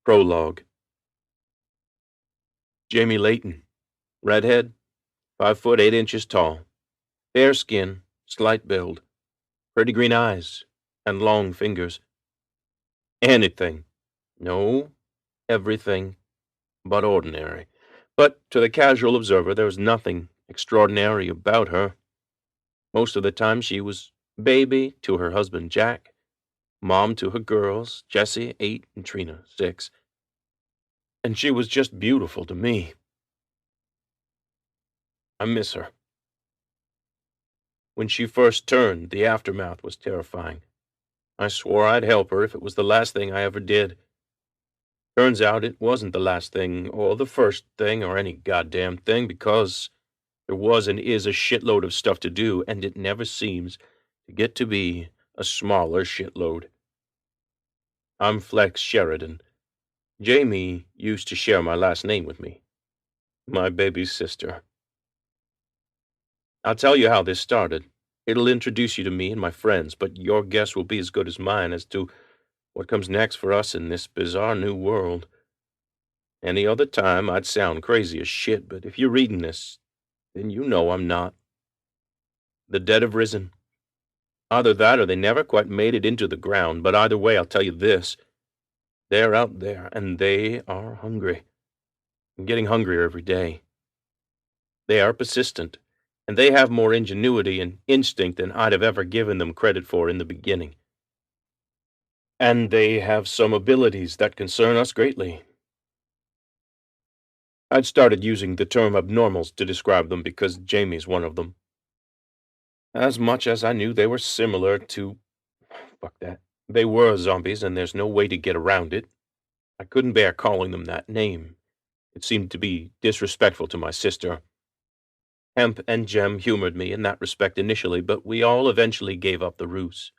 Prologue. Jamie Layton. Redhead, 5 foot 8 inches tall. Fair skin, slight build, pretty green eyes, and long fingers. Anything. No, everything but ordinary. But to the casual observer, there was nothing extraordinary about her. Most of the time she was baby to her husband Jack, mom to her girls, Jessie, 8, and Trina, 6. And she was just beautiful to me. I miss her. When she first turned, the aftermath was terrifying. I swore I'd help her if it was the last thing I ever did. Turns out it wasn't the last thing, or the first thing, or any goddamn thing, because there was and is a shitload of stuff to do, and it never seems to get to be a smaller shitload. I'm Flex Sheridan. Jamie used to share my last name with me. My baby's sister. I'll tell you how this started. It'll introduce you to me and my friends, but your guess will be as good as mine as to what comes next for us in this bizarre new world. Any other time, I'd sound crazy as shit, but if you're reading this, then you know I'm not. The dead have risen. Either that or they never quite made it into the ground, but either way, I'll tell you this. They're out there, and they are hungry. And getting hungrier every day. They are persistent, and they have more ingenuity and instinct than I'd have ever given them credit for in the beginning. And they have some abilities that concern us greatly. I'd started using the term abnormals to describe them because Jamie's one of them. As much as I knew they were similar to... fuck that. They were zombies, and there's no way to get around it. I couldn't bear calling them that name. It seemed to be disrespectful to my sister. Hemp and Jem humored me in that respect initially, but we all eventually gave up the ruse.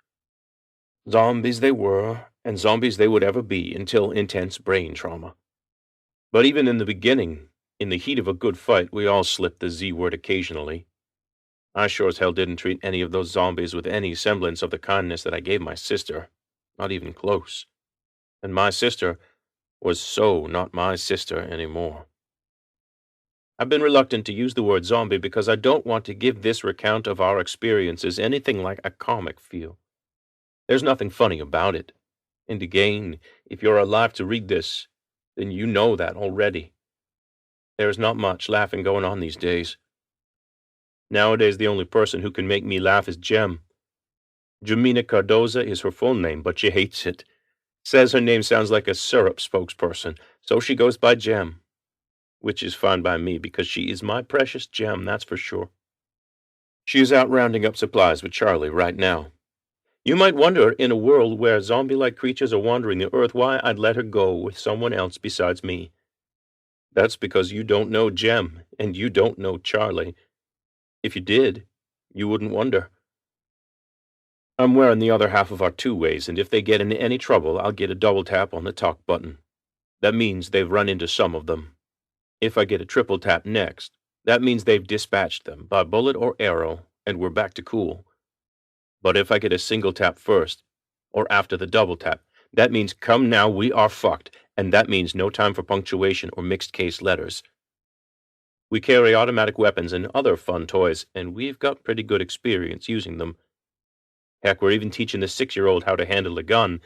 Zombies they were, and zombies they would ever be until intense brain trauma. But even in the beginning, in the heat of a good fight, we all slipped the Z word occasionally. I sure as hell didn't treat any of those zombies with any semblance of the kindness that I gave my sister. Not even close. And my sister was so not my sister anymore. I've been reluctant to use the word zombie because I don't want to give this recount of our experiences anything like a comic feel. There's nothing funny about it. And again, if you're alive to read this, then you know that already. There's not much laughing going on these days. Nowadays, the only person who can make me laugh is Jem. Jemina Cardoza is her full name, but she hates it. Says her name sounds like a syrup spokesperson, so she goes by Jem. Which is fine by me, because she is my precious Jem, that's for sure. She is out rounding up supplies with Charlie right now. You might wonder, in a world where zombie-like creatures are wandering the earth, why I'd let her go with someone else besides me. That's because you don't know Jem, and you don't know Charlie. If you did, you wouldn't wonder. I'm wearing the other half of our two-ways, and if they get in any trouble, I'll get a double tap on the talk button. That means they've run into some of them. If I get a triple tap next, that means they've dispatched them by bullet or arrow, and we're back to cool. But if I get a single tap first, or after the double tap, that means come now, we are fucked, and that means no time for punctuation or mixed case letters. We carry automatic weapons and other fun toys, and we've got pretty good experience using them. Heck, we're even teaching the 6-year-old how to handle a gun,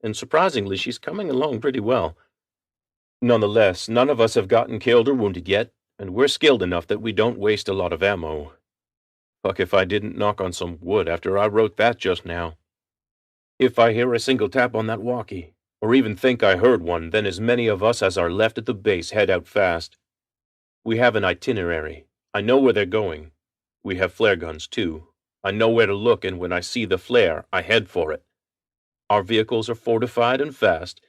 and surprisingly, she's coming along pretty well. Nonetheless, none of us have gotten killed or wounded yet, and we're skilled enough that we don't waste a lot of ammo. Fuck if I didn't knock on some wood after I wrote that just now. If I hear a single tap on that walkie, or even think I heard one, then as many of us as are left at the base head out fast. We have an itinerary. I know where they're going. We have flare guns, too. I know where to look, and when I see the flare, I head for it. Our vehicles are fortified and fast,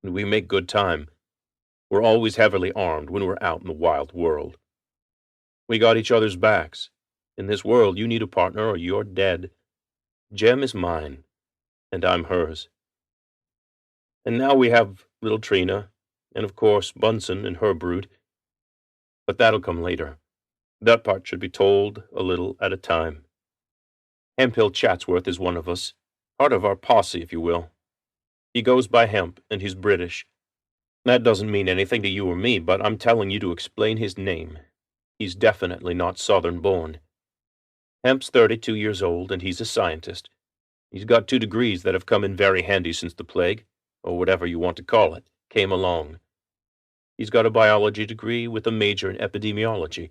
and we make good time. We're always heavily armed when we're out in the wild world. We got each other's backs. In this world, you need a partner or you're dead. Jem is mine, and I'm hers. And now we have little Trina, and of course Bunsen and her brood. But that'll come later. That part should be told a little at a time. Hemphill Chatsworth is one of us, part of our posse, if you will. He goes by Hemp, and he's British. That doesn't mean anything to you or me, but I'm telling you to explain his name. He's definitely not Southern born. Hemp's 32 years old, and he's a scientist. He's got 2 degrees that have come in very handy since the plague, or whatever you want to call it, came along. He's got a biology degree with a major in epidemiology.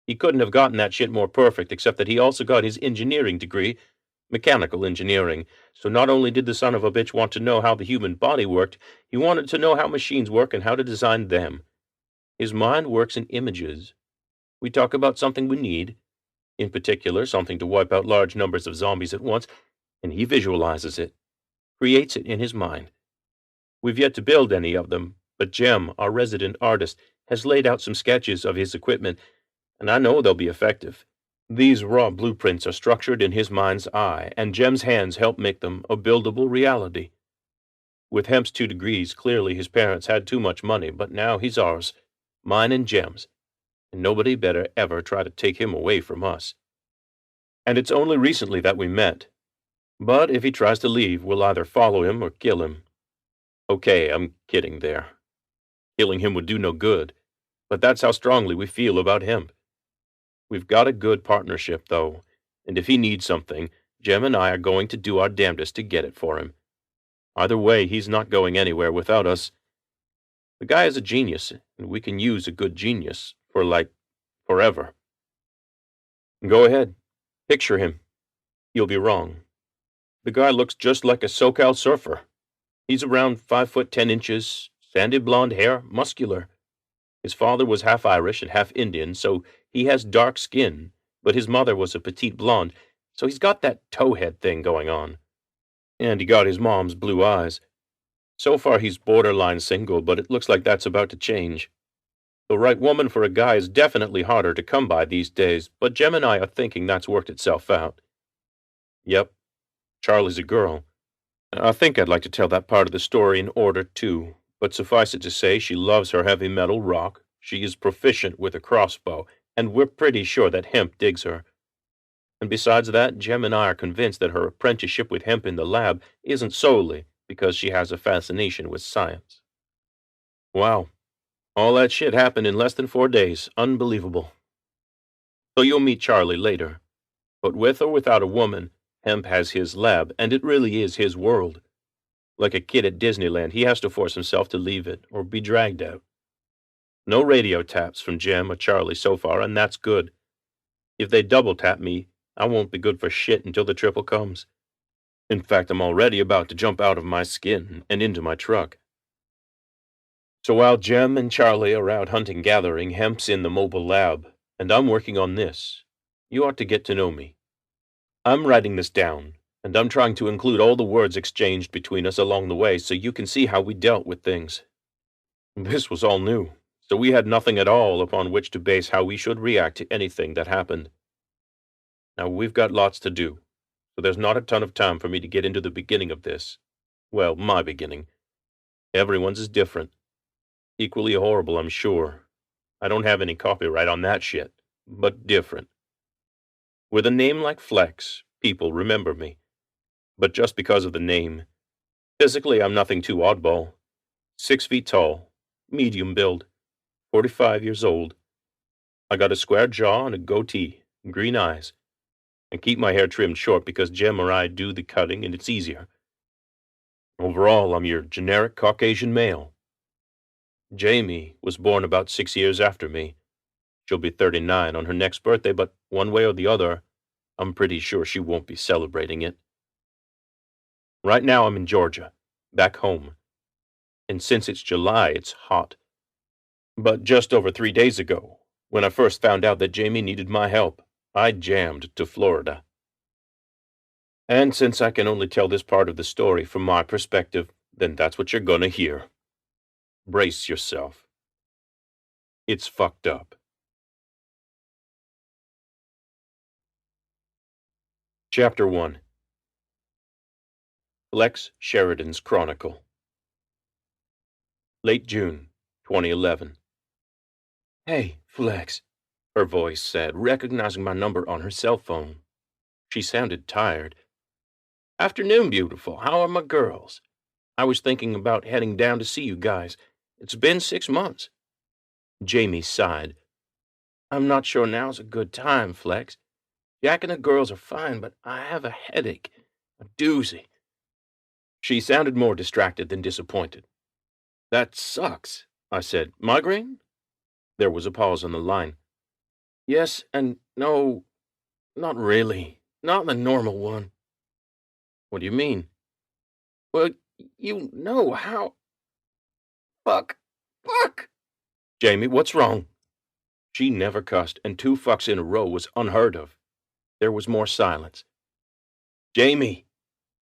He couldn't have gotten that shit more perfect, except that he also got his engineering degree, mechanical engineering. So not only did the son of a bitch want to know how the human body worked, he wanted to know how machines work and how to design them. His mind works in images. We talk about something we need, in particular something to wipe out large numbers of zombies at once, and he visualizes it, creates it in his mind. We've yet to build any of them, but Jem, our resident artist, has laid out some sketches of his equipment, and I know they'll be effective. These raw blueprints are structured in his mind's eye, and Jem's hands help make them a buildable reality. With Hemp's 2 degrees, clearly his parents had too much money, but now he's ours, mine and Jem's, and nobody better ever try to take him away from us. And it's only recently that we met. But if he tries to leave, we'll either follow him or kill him. Okay, I'm kidding there. Killing him would do no good, but that's how strongly we feel about him. We've got a good partnership, though, and if he needs something, Jem and I are going to do our damnedest to get it for him. Either way, he's not going anywhere without us. The guy is a genius, and we can use a good genius for, forever. Go ahead. Picture him. You'll be wrong. The guy looks just like a SoCal surfer. He's around 5'10", sandy blonde hair, muscular. His father was half Irish and half Indian, so he has dark skin, but his mother was a petite blonde, so he's got that towhead thing going on. And he got his mom's blue eyes. So far he's borderline single, but it looks like that's about to change. The right woman for a guy is definitely harder to come by these days, but Jem and I are thinking that's worked itself out. Yep, Charlie's a girl. I think I'd like to tell that part of the story in order, too, but suffice it to say she loves her heavy metal rock, she is proficient with a crossbow, and we're pretty sure that Hemp digs her. And besides that, Jem and I are convinced that her apprenticeship with Hemp in the lab isn't solely because she has a fascination with science. Wow, all that shit happened in less than 4 days. Unbelievable. So you'll meet Charlie later. But with or without a woman, Hemp has his lab, and it really is his world. Like a kid at Disneyland, he has to force himself to leave it, or be dragged out. No radio taps from Jem or Charlie so far, and that's good. If they double tap me, I won't be good for shit until the triple comes. In fact, I'm already about to jump out of my skin and into my truck. So while Jem and Charlie are out hunting gathering, Hemp's in the mobile lab, and I'm working on this. You ought to get to know me. I'm writing this down, and I'm trying to include all the words exchanged between us along the way so you can see how we dealt with things. This was all new, so we had nothing at all upon which to base how we should react to anything that happened. Now we've got lots to do, so there's not a ton of time for me to get into the beginning of this. Well, my beginning. Everyone's is different. Equally horrible, I'm sure. I don't have any copyright on that shit, but different. With a name like Flex, people remember me. But just because of the name. Physically, I'm nothing too oddball. 6 feet tall, medium build, 45 years old. I got a square jaw and a goatee, and green eyes. I keep my hair trimmed short because Jem or I do the cutting and it's easier. Overall, I'm your generic Caucasian male. Jamie was born about 6 years after me. She'll be 39 on her next birthday, but one way or the other, I'm pretty sure she won't be celebrating it. Right now I'm in Georgia, back home. And since it's July, it's hot. But just over 3 days ago, when I first found out that Jamie needed my help, I jammed to Florida. And since I can only tell this part of the story from my perspective, then that's what you're gonna hear. Brace yourself. It's fucked up. Chapter 1. Lex Sheridan's Chronicle. Late June, 2011. Hey, Flex, her voice said, recognizing my number on her cell phone. She sounded tired. Afternoon, beautiful. How are my girls? I was thinking about heading down to see you guys. It's been 6 months. Jamie sighed. I'm not sure now's a good time, Flex. Jack and the girls are fine, but I have a headache. A doozy. She sounded more distracted than disappointed. That sucks, I said. Migraine? There was a pause on the line. Yes and no, not really. Not the normal one. What do you mean? Well, you know how. Fuck. Fuck! Jamie, what's wrong? She never cussed, and 2 fucks in a row was unheard of. There was more silence. Jamie,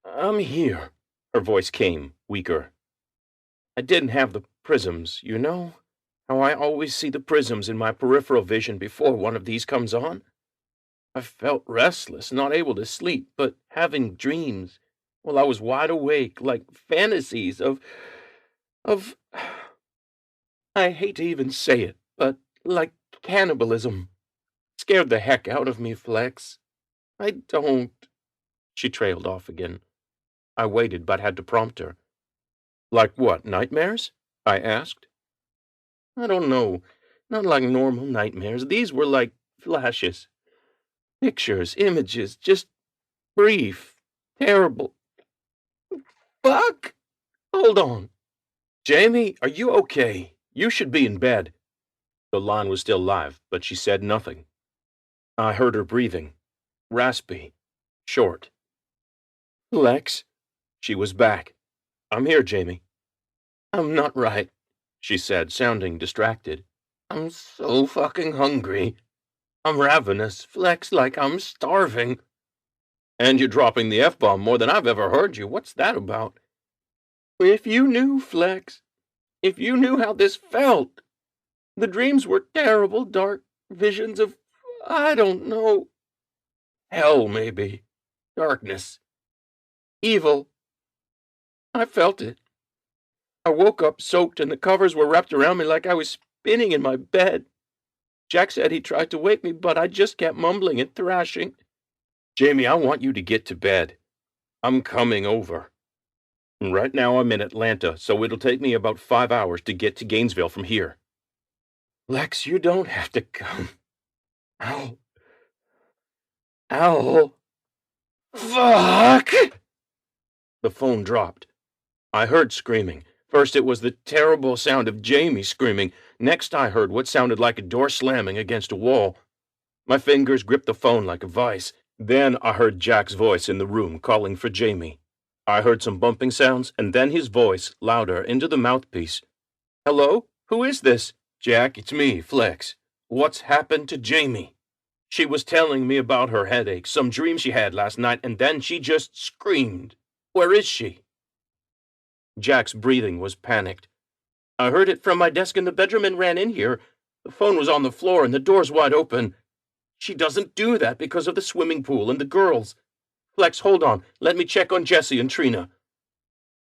I'm here. Her voice came, weaker. I didn't have the prisms, you know? How I always see the prisms in my peripheral vision before one of these comes on? I felt restless, not able to sleep, but having dreams. Well, I was wide awake, like fantasies of, I hate to even say it, but like cannibalism. Scared the heck out of me, Flex. I don't. She trailed off again. I waited, but had to prompt her. Like what, nightmares? I asked. I don't know. Not like normal nightmares. These were like flashes. Pictures, images, just brief. Terrible. Fuck! Hold on. Jamie, are you okay? You should be in bed. The line was still live, but she said nothing. I heard her breathing. Raspy. Short. Lex? She was back. I'm here, Jamie. I'm not right, she said, sounding distracted. I'm so fucking hungry. I'm ravenous, Flex, like I'm starving. And you're dropping the F-bomb more than I've ever heard you. What's that about? If you knew, Flex. If you knew how this felt. The dreams were terrible, dark visions of, I don't know. Hell, maybe. Darkness. Evil. I felt it. I woke up soaked and the covers were wrapped around me like I was spinning in my bed. Jack said he tried to wake me, but I just kept mumbling and thrashing. Jamie, I want you to get to bed. I'm coming over. Right now I'm in Atlanta, so it'll take me about 5 hours to get to Gainesville from here. Lex, you don't have to come. Ow. Fuck! The phone dropped. I heard screaming. First it was the terrible sound of Jamie screaming. Next I heard what sounded like a door slamming against a wall. My fingers gripped the phone like a vice. Then I heard Jack's voice in the room calling for Jamie. I heard some bumping sounds, and then his voice, louder, into the mouthpiece. Hello? Who is this? Jack, it's me, Flex. What's happened to Jamie? She was telling me about her headache, some dream she had last night, and then she just screamed. Where is she? Jack's breathing was panicked. I heard it from my desk in the bedroom and ran in here. The phone was on the floor and the door's wide open. She doesn't do that because of the swimming pool and the girls. Flex, hold on. Let me check on Jesse and Trina.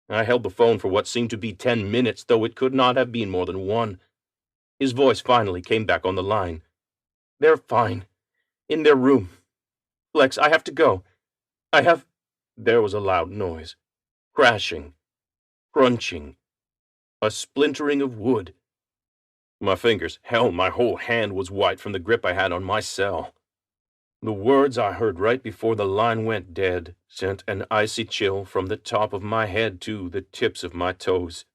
I held the phone for what seemed to be 10 minutes, though it could not have been more than 1. His voice finally came back on the line. They're fine. In their room. Flex, I have to go. There was a loud noise. Crashing. Crunching. A splintering of wood. My fingers, hell, my whole hand was white from the grip I had on my cell. The words I heard right before the line went dead sent an icy chill from the top of my head to the tips of my toes.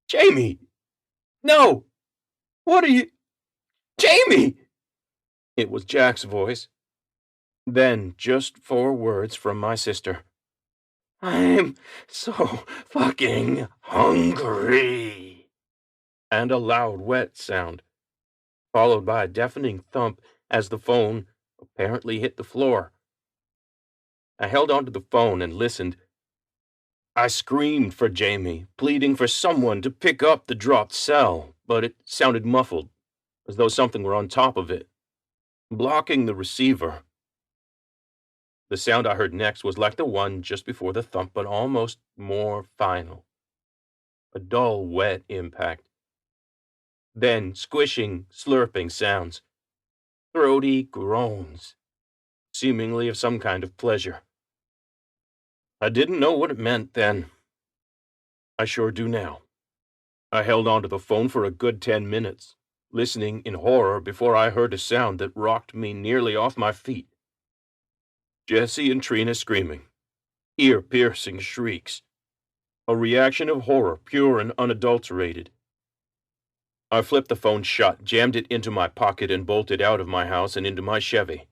Jamie! No! What are you... Jamie! It was Jack's voice. Then, just 4 words from my sister. I'm so fucking hungry. And a loud, wet sound, followed by a deafening thump as the phone apparently hit the floor. I held onto the phone and listened. I screamed for Jamie, pleading for someone to pick up the dropped cell, but it sounded muffled, as though something were on top of it, blocking the receiver. The sound I heard next was like the one just before the thump, but almost more final. A dull, wet impact. Then squishing, slurping sounds. Throaty groans, seemingly of some kind of pleasure. I didn't know what it meant then. I sure do now. I held onto the phone for a good 10 minutes, listening in horror before I heard a sound that rocked me nearly off my feet. Jesse and Trina screaming, ear-piercing shrieks, a reaction of horror, pure and unadulterated. I flipped the phone shut, jammed it into my pocket, and bolted out of my house and into my Chevy.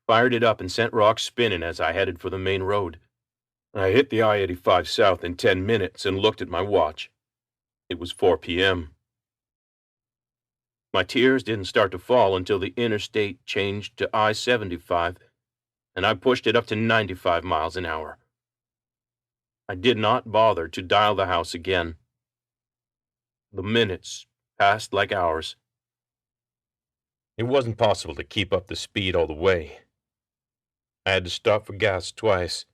Fired it up and sent rocks spinning as I headed for the main road. I hit the I-85 south in 10 minutes and looked at my watch. It was 4 p.m. My tears didn't start to fall until the interstate changed to I-75, and I pushed it up to 95 miles an hour. I did not bother to dial the house again. The minutes passed like hours. It wasn't possible to keep up the speed all the way. I had to stop for gas twice.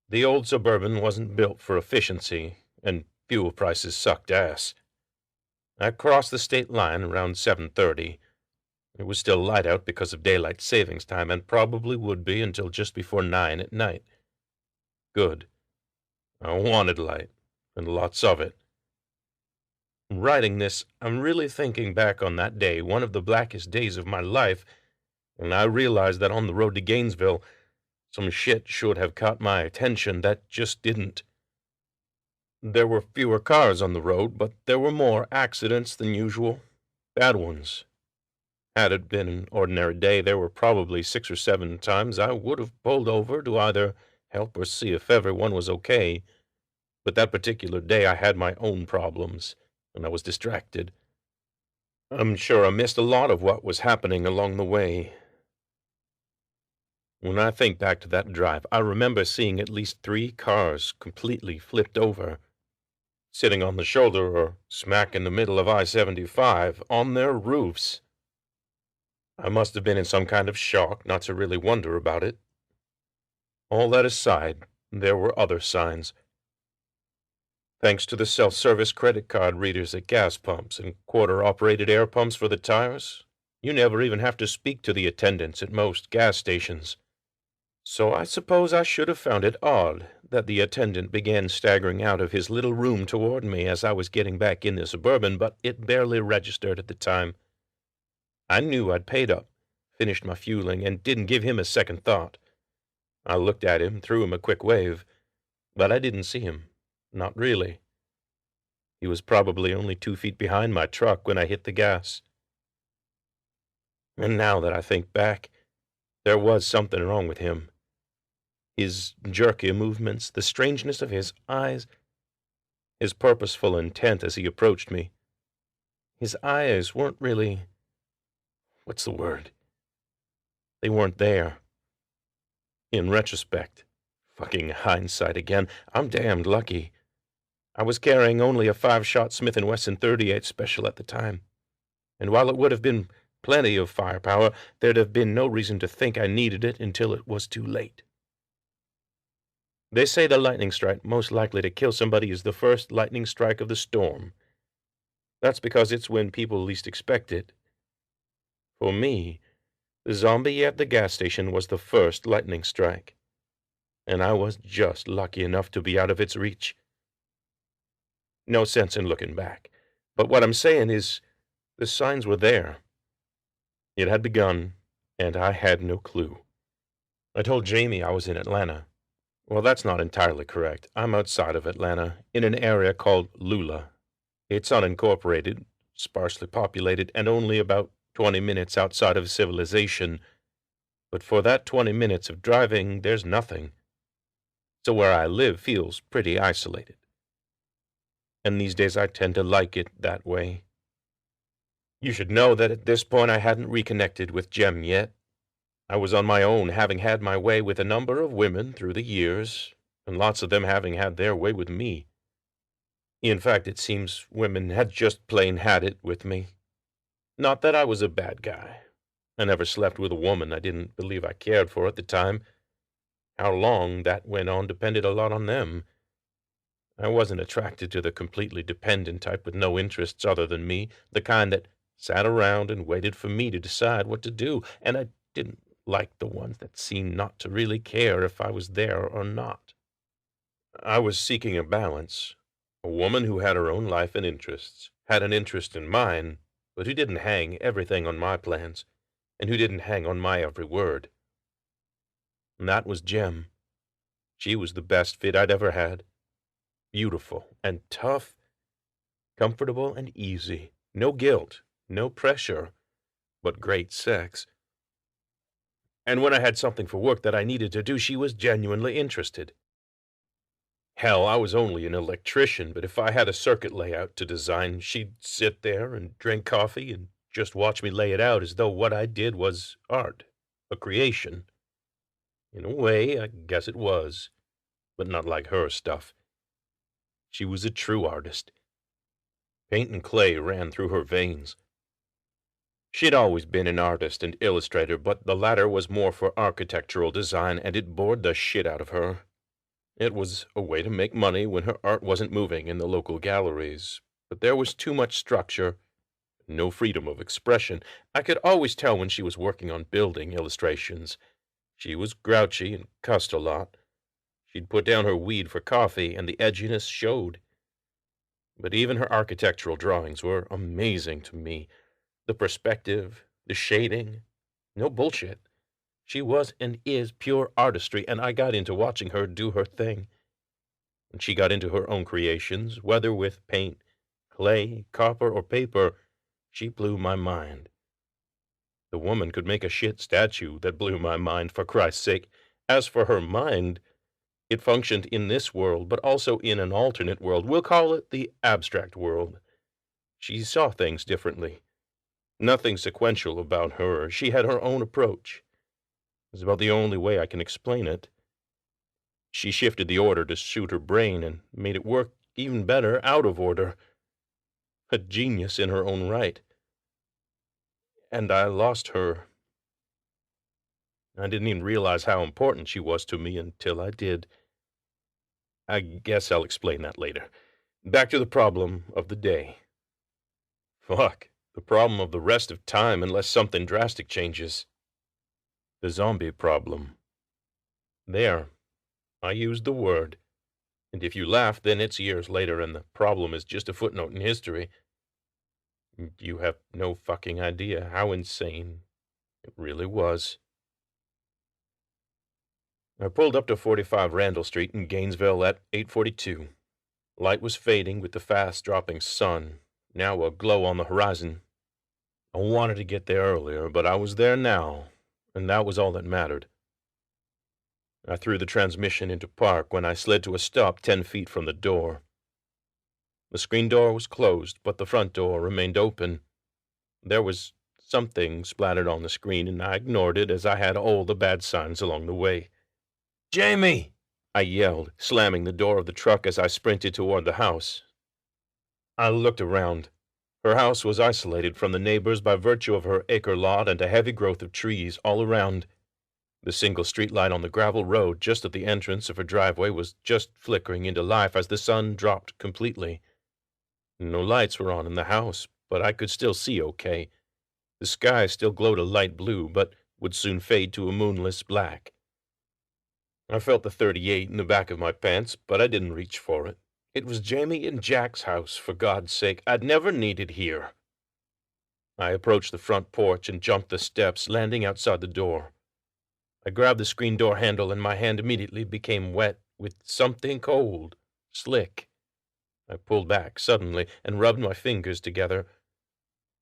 The old Suburban wasn't built for efficiency, and fuel prices sucked ass. I crossed the state line around 7:30. It was still light out because of daylight savings time, and probably would be until just before 9 at night. Good. I wanted light, and lots of it. Writing this, I'm really thinking back on that day, one of the blackest days of my life, and I realized that on the road to Gainesville, some shit should have caught my attention that just didn't. There were fewer cars on the road, but there were more accidents than usual. Bad ones. Had it been an ordinary day, there were probably 6 or 7 times I would have pulled over to either help or see if everyone was okay. But that particular day I had my own problems, and I was distracted. I'm sure I missed a lot of what was happening along the way. When I think back to that drive, I remember seeing at least 3 cars completely flipped over, sitting on the shoulder or smack in the middle of I-75 on their roofs. I must have been in some kind of shock not to really wonder about it. All that aside, there were other signs. Thanks to the self-service credit card readers at gas pumps and quarter-operated air pumps for the tires, you never even have to speak to the attendants at most gas stations. So I suppose I should have found it odd that the attendant began staggering out of his little room toward me as I was getting back in the Suburban, but it barely registered at the time. I knew I'd paid up, finished my fueling, and didn't give him a second thought. I looked at him, threw him a quick wave, but I didn't see him. Not really. He was probably only 2 feet behind my truck when I hit the gas. And now that I think back, there was something wrong with him. His jerky movements, the strangeness of his eyes, his purposeful intent as he approached me. His eyes weren't really... what's the word? They weren't there. In retrospect, fucking hindsight again, I'm damned lucky. I was carrying only a 5-shot Smith & Wesson .38 special at the time, and while it would have been plenty of firepower, there'd have been no reason to think I needed it until it was too late. They say the lightning strike most likely to kill somebody is the first lightning strike of the storm. That's because it's when people least expect it. For me, the zombie at the gas station was the first lightning strike, and I was just lucky enough to be out of its reach. No sense in looking back, but what I'm saying is, the signs were there. It had begun, and I had no clue. I told Jamie I was in Atlanta. Well, that's not entirely correct. I'm outside of Atlanta, in an area called Lula. It's unincorporated, sparsely populated, and only about 20 minutes outside of civilization. But for that 20 minutes of driving, there's nothing. So where I live feels pretty isolated. And these days I tend to like it that way. You should know that at this point I hadn't reconnected with Jem yet. I was on my own, having had my way with a number of women through the years, and lots of them having had their way with me. In fact, it seems women had just plain had it with me. Not that I was a bad guy. I never slept with a woman I didn't believe I cared for at the time. How long that went on depended a lot on them. I wasn't attracted to the completely dependent type with no interests other than me, the kind that sat around and waited for me to decide what to do, and I didn't like the ones that seemed not to really care if I was there or not. I was seeking a balance, A woman who had her own life and interests, had an interest in mine, but who didn't hang everything on my plans, and who didn't hang on my every word. And that was Jem. She was the best fit I'd ever had. Beautiful and tough, comfortable and easy. No guilt, no pressure, but great sex. And when I had something for work that I needed to do, she was genuinely interested. Hell, I was only an electrician, but if I had a circuit layout to design, she'd sit there and drink coffee and just watch me lay it out as though what I did was art, a creation. In a way, I guess it was, but not like her stuff. She was a true artist. Paint and clay ran through her veins. She'd always been an artist and illustrator, but the latter was more for architectural design, and it bored the shit out of her. It was a way to make money when her art wasn't moving in the local galleries, but there was too much structure, no freedom of expression. I could always tell when she was working on building illustrations. She was grouchy and cussed a lot. She'd put down her weed for coffee, and the edginess showed. But even her architectural drawings were amazing to me. The perspective, the shading, no bullshit. She was and is pure artistry, and I got into watching her do her thing. And she got into her own creations, whether with paint, clay, copper, or paper. She blew my mind. The woman could make a shit statue that blew my mind, for Christ's sake. As for her mind, it functioned in this world, but also in an alternate world. We'll call it the abstract world. She saw things differently. Nothing sequential about her. She had her own approach. It's about the only way I can explain it. She shifted the order to suit her brain and made it work even better out of order. A genius in her own right. And I lost her. I didn't even realize how important she was to me until I did. I guess I'll explain that later. Back to the problem of the day. Fuck, the problem of the rest of time unless something drastic changes. The zombie problem. There, I used the word. And if you laugh, then it's years later and the problem is just a footnote in history. You have no fucking idea how insane it really was. I pulled up to 45 Randall Street in Gainesville at 8:42. Light was fading with the fast-dropping sun, now a glow on the horizon. I wanted to get there earlier, but I was there now, and that was all that mattered. I threw the transmission into park when I slid to a stop 10 feet from the door. The screen door was closed, but the front door remained open. There was something splattered on the screen, and I ignored it as I had all the bad signs along the way. "Jamie!" I yelled, slamming the door of the truck as I sprinted toward the house. I looked around. Her house was isolated from the neighbors by virtue of her acre lot and a heavy growth of trees all around. The single streetlight on the gravel road just at the entrance of her driveway was just flickering into life as the sun dropped completely. No lights were on in the house, but I could still see okay. The sky still glowed a light blue, but would soon fade to a moonless black. I felt the .38 in the back of my pants, but I didn't reach for it. It was Jamie and Jack's house, for God's sake. I'd never need it here. I approached the front porch and jumped the steps, landing outside the door. I grabbed the screen door handle, and my hand immediately became wet with something cold, slick. I pulled back suddenly and rubbed my fingers together.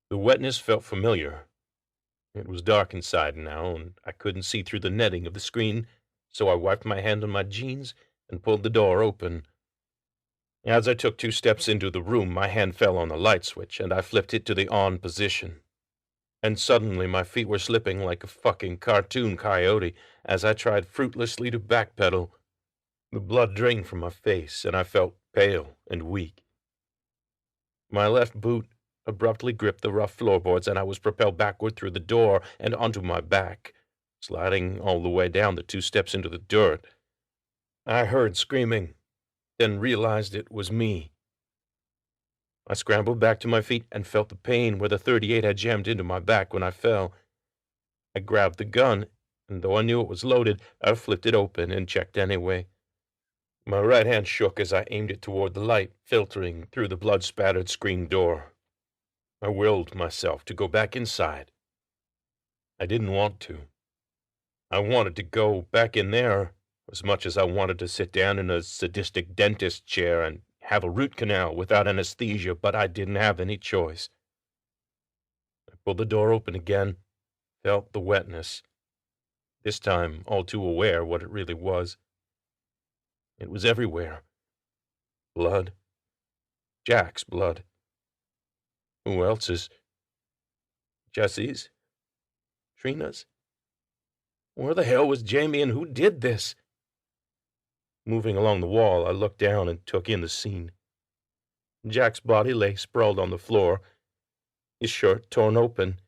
The wetness felt familiar. It was dark inside now, and I couldn't see through the netting of the screen, so I wiped my hand on my jeans and pulled the door open. As I took 2 steps into the room, my hand fell on the light switch, and I flipped it to the on position. And suddenly my feet were slipping like a fucking cartoon coyote as I tried fruitlessly to backpedal. The blood drained from my face, and I felt pale and weak. My left boot abruptly gripped the rough floorboards, and I was propelled backward through the door and onto my back, sliding all the way down the 2 steps into the dirt. I heard screaming, then realized it was me. I scrambled back to my feet and felt the pain where the .38 had jammed into my back when I fell. I grabbed the gun, and though I knew it was loaded, I flipped it open and checked anyway. My right hand shook as I aimed it toward the light filtering through the blood-spattered screen door. I willed myself to go back inside. I didn't want to. I wanted to go back in there as much as I wanted to sit down in a sadistic dentist chair and have a root canal without anesthesia, but I didn't have any choice. I pulled the door open again, felt the wetness, this time all too aware what it really was. It was everywhere. Blood. Jack's blood. Who else's? Jesse's? Trina's? Where the hell was Jamie and who did this? Moving along the wall, I looked down and took in the scene. Jack's body lay sprawled on the floor, his shirt torn open.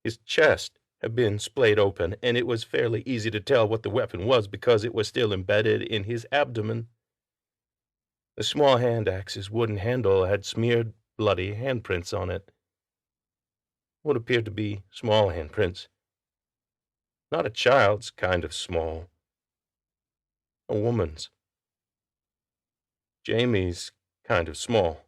His chest had been splayed open, and it was fairly easy to tell what the weapon was because it was still embedded in his abdomen. The small hand axe's wooden handle had smeared bloody handprints on it. What appeared to be small handprints. Not a child's kind of small. A woman's. Jamie's kind of small.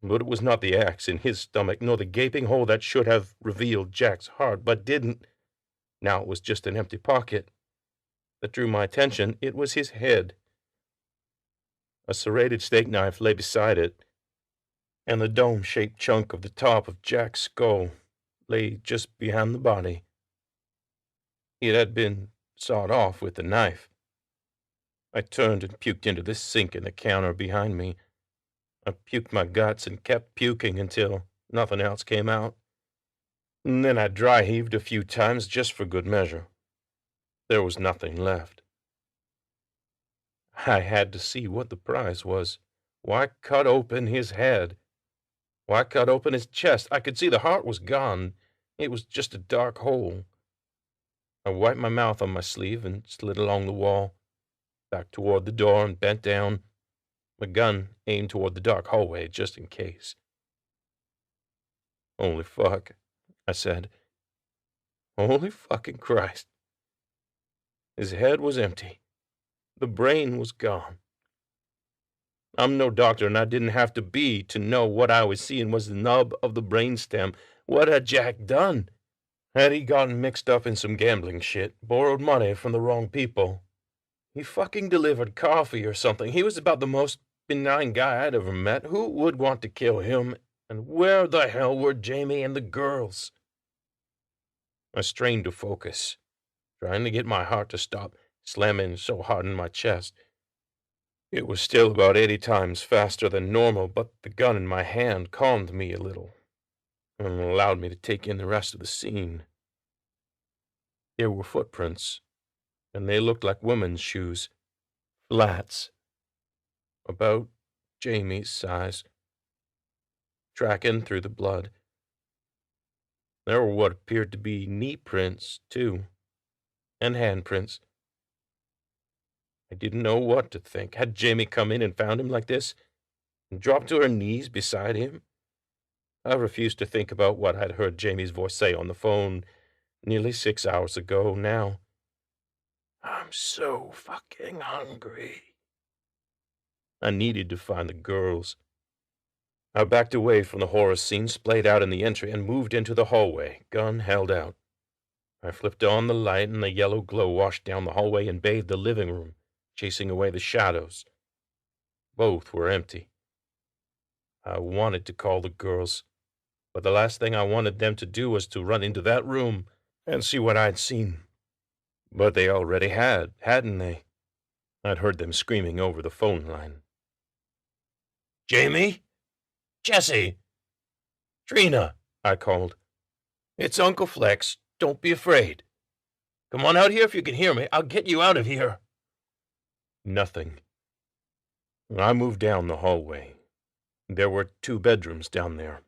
But it was not the axe in his stomach, nor the gaping hole that should have revealed Jack's heart, but didn't. Now it was just an empty pocket. That drew my attention. It was his head. A serrated steak knife lay beside it, and the dome-shaped chunk of the top of Jack's skull lay just behind the body. It had been sawed off with the knife. I turned and puked into the sink in the counter behind me. I puked my guts and kept puking until nothing else came out. And then I dry-heaved a few times just for good measure. There was nothing left. I had to see what the prize was. Why cut open his head? Why cut open his chest? I could see the heart was gone. It was just a dark hole. I wiped my mouth on my sleeve and slid along the wall, back toward the door and bent down, my gun aimed toward the dark hallway just in case. Holy fuck, I said. Holy fucking Christ. His head was empty. The brain was gone. I'm no doctor, and I didn't have to be to know what I was seeing was the nub of the brainstem. What had Jack done? Had he gotten mixed up in some gambling shit, borrowed money from the wrong people? He fucking delivered coffee or something. He was about the most benign guy I'd ever met. Who would want to kill him? And where the hell were Jamie and the girls? I strained to focus, trying to get my heart to stop slamming so hard in my chest. It was still about 80 times faster than normal, but the gun in my hand calmed me a little and allowed me to take in the rest of the scene. There were footprints, and they looked like women's shoes, flats, about Jamie's size, tracking through the blood. There were what appeared to be knee prints, too, and handprints. I didn't know what to think. Had Jamie come in and found him like this, and dropped to her knees beside him? I refused to think about what I'd heard Jamie's voice say on the phone nearly 6 hours ago now. I'm so fucking hungry. I needed to find the girls. I backed away from the horror scene splayed out in the entry and moved into the hallway, gun held out. I flipped on the light and the yellow glow washed down the hallway and bathed the living room, chasing away the shadows. Both were empty. I wanted to call the girls, but the last thing I wanted them to do was to run into that room and see what I'd seen. But they already had, hadn't they? I'd heard them screaming over the phone line. Jamie? Jesse? Trina, I called. It's Uncle Flex. Don't be afraid. Come on out here if you can hear me. I'll get you out of here. Nothing. I moved down the hallway. There were 2 bedrooms down there.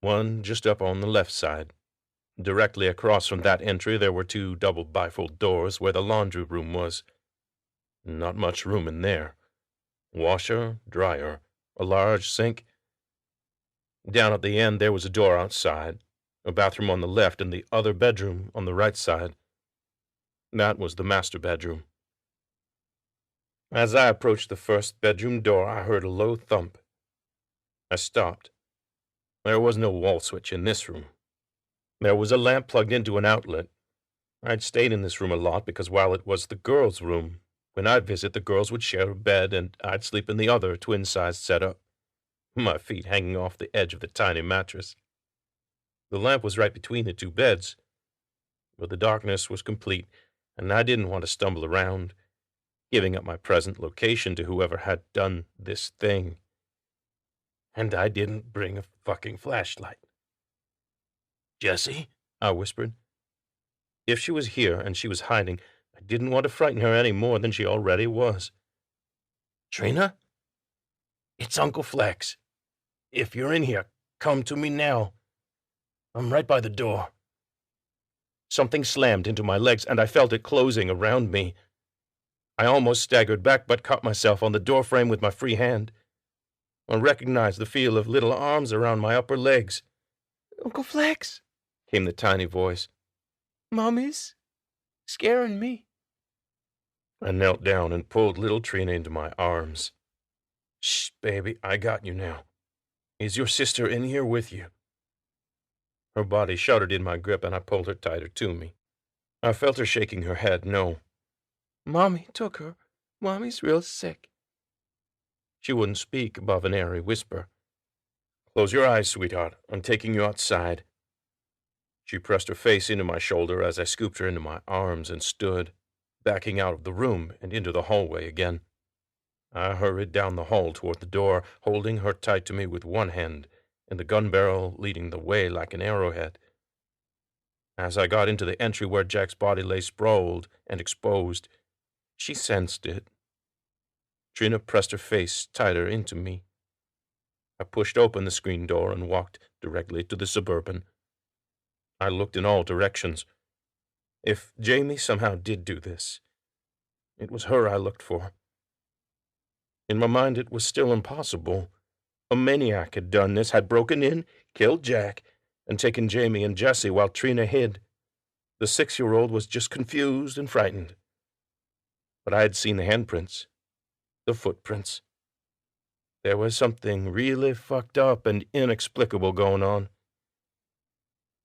One just up on the left side. Directly across from that entry there were 2 double bifold doors where the laundry room was. Not much room in there. Washer, dryer, a large sink. Down at the end there was a door outside, a bathroom on the left and the other bedroom on the right side. That was the master bedroom. As I approached the first bedroom door, I heard a low thump. I stopped. There was no wall switch in this room. There was a lamp plugged into an outlet. I'd stayed in this room a lot because while it was the girls' room, when I'd visit, the girls would share a bed and I'd sleep in the other twin-sized setup, my feet hanging off the edge of the tiny mattress. The lamp was right between the two beds, but the darkness was complete, and I didn't want to stumble around, giving up my present location to whoever had done this thing. And I didn't bring a fucking flashlight. "Jessie?" I whispered. If she was here and she was hiding, I didn't want to frighten her any more than she already was. "Trina? It's Uncle Flex. If you're in here, come to me now. I'm right by the door." Something slammed into my legs, and I felt it closing around me. I almost staggered back, but caught myself on the doorframe with my free hand. I recognized the feel of little arms around my upper legs. "Uncle Flex," came the tiny voice. "Mommy's scaring me." I knelt down and pulled little Trina into my arms. "Shh, baby, I got you now. Is your sister in here with you?" Her body shuddered in my grip, and I pulled her tighter to me. I felt her shaking her head no. "Mommy took her. Mommy's real sick." She wouldn't speak above an airy whisper. "Close your eyes, sweetheart. I'm taking you outside." She pressed her face into my shoulder as I scooped her into my arms and stood, backing out of the room and into the hallway again. I hurried down the hall toward the door, holding her tight to me with one hand, and the gun barrel leading the way like an arrowhead. As I got into the entry where Jack's body lay sprawled and exposed, she sensed it. Trina pressed her face tighter into me. I pushed open the screen door and walked directly to the Suburban. I looked in all directions. If Jamie somehow did do this, it was her I looked for. In my mind, it was still impossible. A maniac had done this, had broken in, killed Jack, and taken Jamie and Jessie while Trina hid. The 6-year-old was just confused and frightened. But I had seen the handprints, the footprints. There was something really fucked up and inexplicable going on.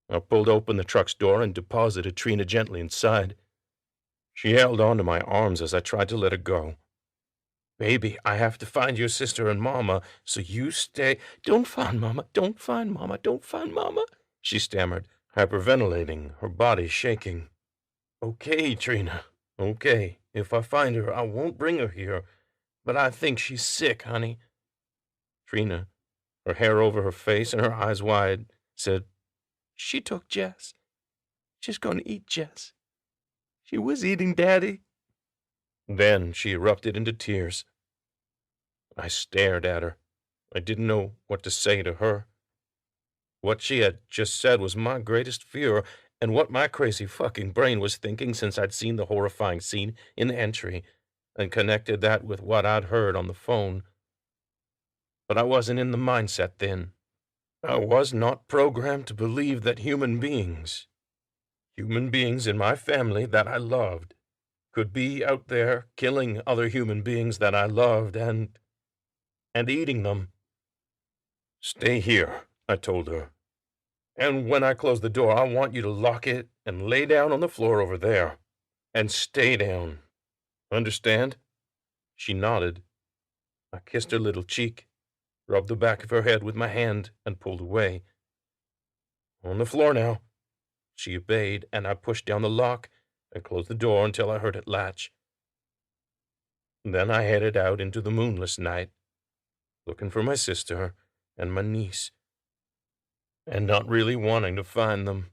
I pulled open the truck's door and deposited Trina gently inside. She held onto my arms as I tried to let her go. "Baby, I have to find your sister and Mama, so you stay—" "Don't find Mama, don't find Mama, don't find Mama," she stammered, hyperventilating, her body shaking. "Okay, Trina, okay. If I find her, I won't bring her here, but I think she's sick, honey." Trina, her hair over her face and her eyes wide, said, "She took Jess. She's going to eat Jess. She was eating Daddy." Then she erupted into tears. I stared at her. I didn't know what to say to her. What she had just said was my greatest fear, and what my crazy fucking brain was thinking since I'd seen the horrifying scene in the entry and connected that with what I'd heard on the phone. But I wasn't in the mindset then. I was not programmed to believe that human beings in my family that I loved, could be out there killing other human beings that I loved and eating them. "Stay here," I told her. "And when I close the door, I want you to lock it and lay down on the floor over there. And stay down. Understand?" She nodded. I kissed her little cheek, rubbed the back of her head with my hand, and pulled away. "On the floor now." She obeyed, and I pushed down the lock and closed the door until I heard it latch. Then I headed out into the moonless night, looking for my sister and my niece, and not really wanting to find them.